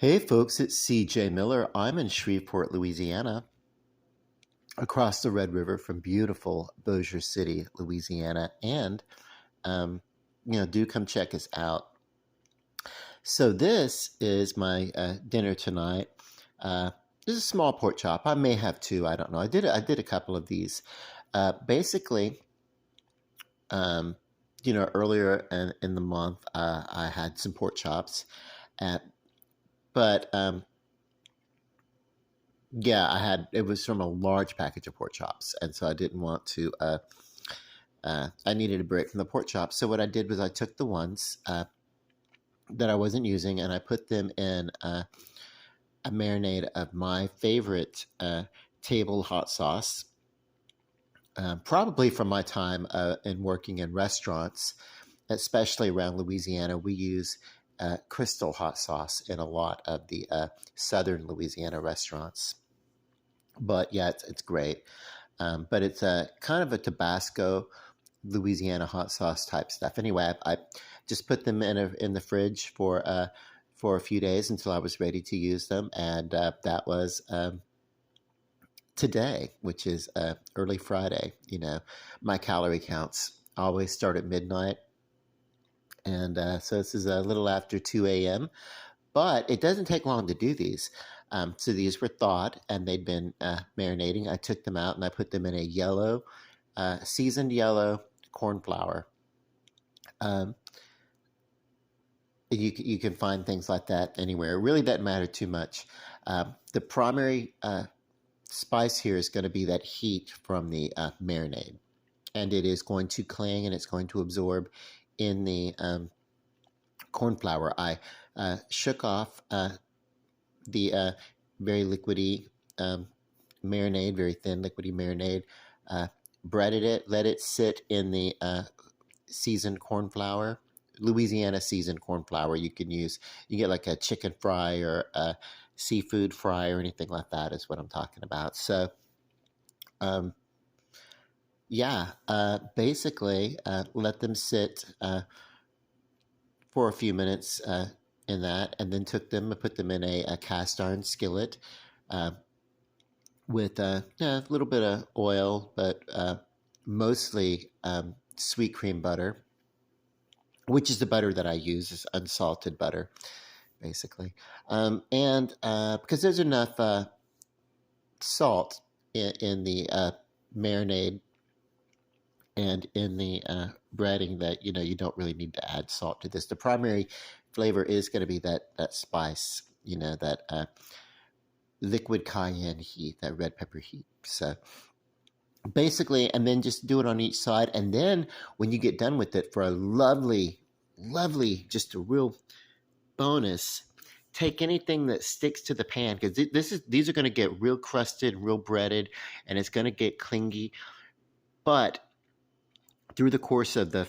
Hey folks, it's CJ Miller. I'm in Shreveport, Louisiana, across the Red River from beautiful Bossier City, Louisiana. And, um, do come check us out. So this is my dinner tonight. Uh, this is a small pork chop. I may have two. I don't know. I did a couple of these. Basically, um, earlier in the month, I had some pork chops, at, but yeah, it was from a large package of pork chops, and so I didn't want to. I needed a break from the pork chops, so what I did was I took the ones that I wasn't using, and I put them in a marinade of my favorite table hot sauce, probably from my time in working in restaurants, especially around Louisiana. We use crystal hot sauce in a lot of the southern Louisiana restaurants. But yeah, it's great. But it's a kind of a Tabasco, Louisiana hot sauce type stuff. Anyway, I just put them in the fridge for a few days until I was ready to use them, and that was today, which is early Friday. My calorie counts always start at midnight, and so this is a little after 2 a.m. But it doesn't take long to do these. So these were thawed and they'd been marinating. I took them out and I put them in a seasoned yellow corn flour. Um, you can find things like that anywhere. It really doesn't matter too much. The primary spice here is going to be that heat from the marinade. And it is going to cling and it's going to absorb in the corn flour. I shook off the very liquidy marinade, very thin liquidy marinade, breaded it, let it sit in the seasoned corn flour, Louisiana seasoned corn flour. You get like a chicken fry or a seafood fry or anything like that is what I'm talking about. So, um, yeah, basically let them sit for a few minutes in that, and then took them and put them in a cast iron skillet uh, with a little bit of oil, but mostly sweet cream butter, which is the butter that I use, is unsalted butter, basically. And because there's enough salt in the marinade and in the breading that you don't really need to add salt to this. The primary flavor is going to be that spice, that liquid cayenne heat, that red pepper heat. So basically, and then just do it on each side, and then when you get done with it, for a lovely, just a real bonus, take anything that sticks to the pan, because these are going to get real crusted, real breaded, and it's going to get clingy. But through the course of the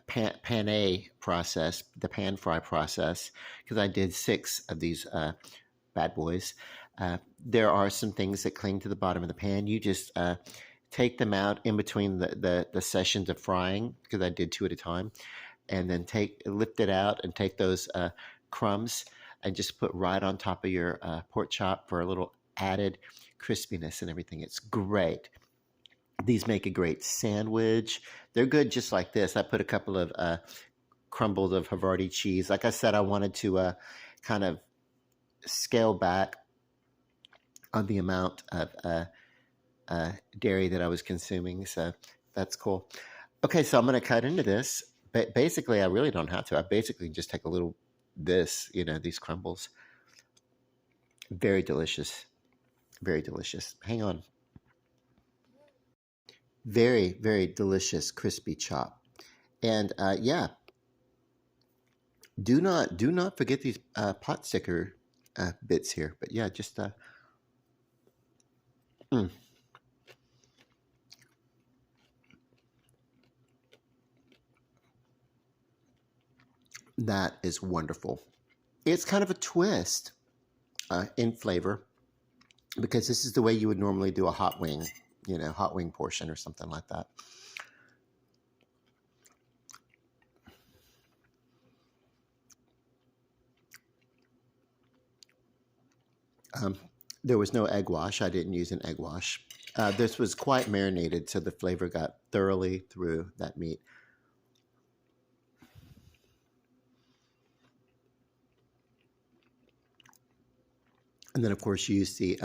pané process, the pan fry process, because I did 6 of these bad boys, there are some things that cling to the bottom of the pan. You just take them out in between the sessions of frying, because I did 2 at a time, and then lift it out and take those crumbs and just put right on top of your pork chop for a little added crispiness and everything. It's great. These make a great sandwich. They're good just like this. I put a couple of crumbles of havarti cheese. Like I said, I wanted to kind of scale back on the amount of dairy that I was consuming. So that's cool. Okay, so I'm going to cut into this. But basically, I really don't have to. I basically just take a little these crumbles. Very delicious. Very delicious. Hang on. Very, very delicious crispy chop. And yeah, do not forget these pot sticker bits here. But yeah, just mm, that is wonderful. It's kind of a twist in flavor, because this is the way you would normally do a hot wing portion or something like that. Um, there was no egg wash. I didn't use an egg wash. This was quite marinated, so the flavor got thoroughly through that meat. And then, of course, use the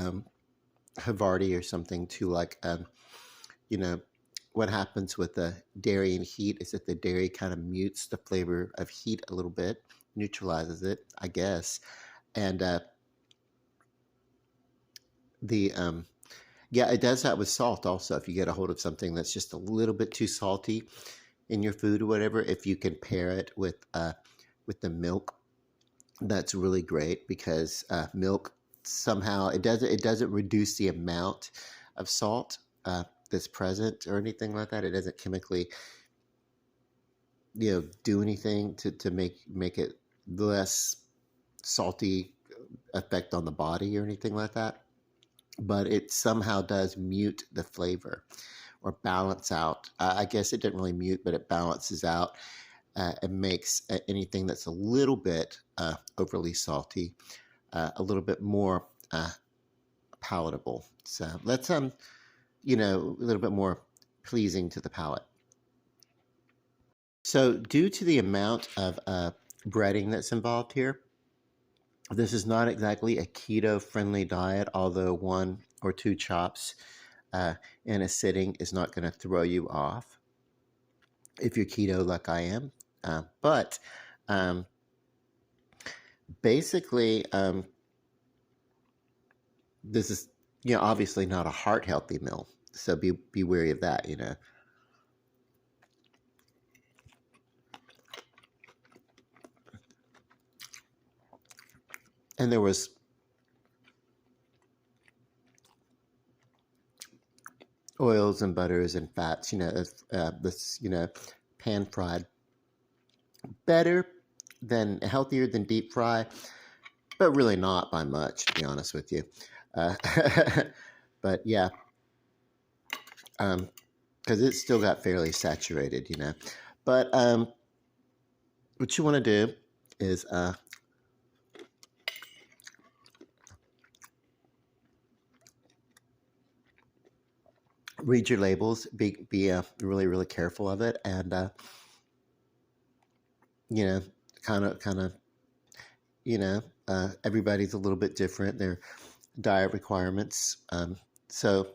havarti or something to you know, what happens with the dairy and heat is that the dairy kind of mutes the flavor of heat a little bit, neutralizes it, I guess. And the yeah, it does that with salt also. If you get a hold of something that's just a little bit too salty in your food or whatever, if you can pair it with the milk, that's really great because milk somehow it doesn't reduce the amount of salt that's present or anything like that. It doesn't chemically do anything to make it less salty effect on the body or anything like that. But it somehow does mute the flavor or balance out. I guess it didn't really mute, but it balances out and makes anything that's a little bit overly salty a little bit more palatable. So let's a little bit more pleasing to the palate. So due to the amount of breading that's involved here, this is not exactly a keto-friendly diet, although one or two chops in a sitting is not going to throw you off if you're keto like I am. But basically, this is obviously not a heart-healthy meal, so be wary of that. And there was oils and butters and fats, this, pan fried. Better than, healthier than deep fry, but really not by much, to be honest with you. But yeah, because it still got fairly saturated. But what you want to do is read your labels, be really, really careful of it, and kind of, everybody's a little bit different. Their diet requirements. So,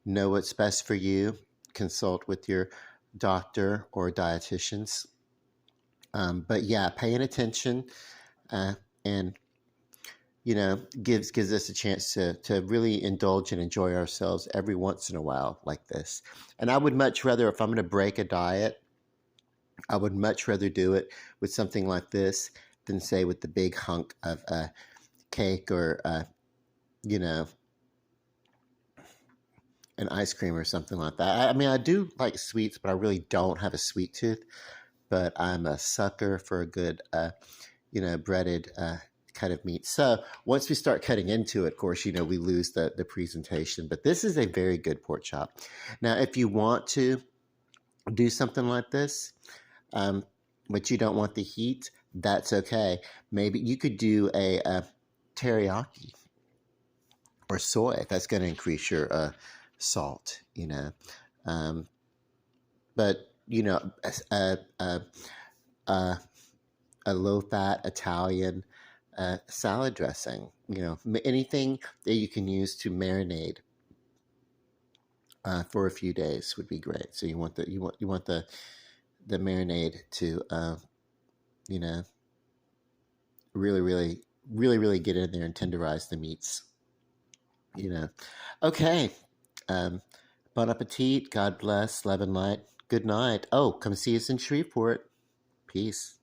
know what's best for you. Consult with your doctor or dietitians. But yeah, paying attention and gives us a chance to really indulge and enjoy ourselves every once in a while like this. And I would much rather, if I'm going to break a diet, I would much rather do it with something like this than say with the big hunk of cake or an ice cream or something like that. I mean, I do like sweets, but I really don't have a sweet tooth. But I'm a sucker for a good, breaded cut of meat. So once we start cutting into it, of course, we lose the presentation. But this is a very good pork chop. Now, if you want to do something like this, but you don't want the heat, that's okay. Maybe you could do a teriyaki or soy. That's going to increase your salt, but a low-fat Italian salad dressing, anything that you can use to marinate for a few days would be great. So you want the marinade to really, really, really, really get in there and tenderize the meats. Okay. Bon appetit. God bless. Love and light. Good night. Oh, come see us in Shreveport. Peace.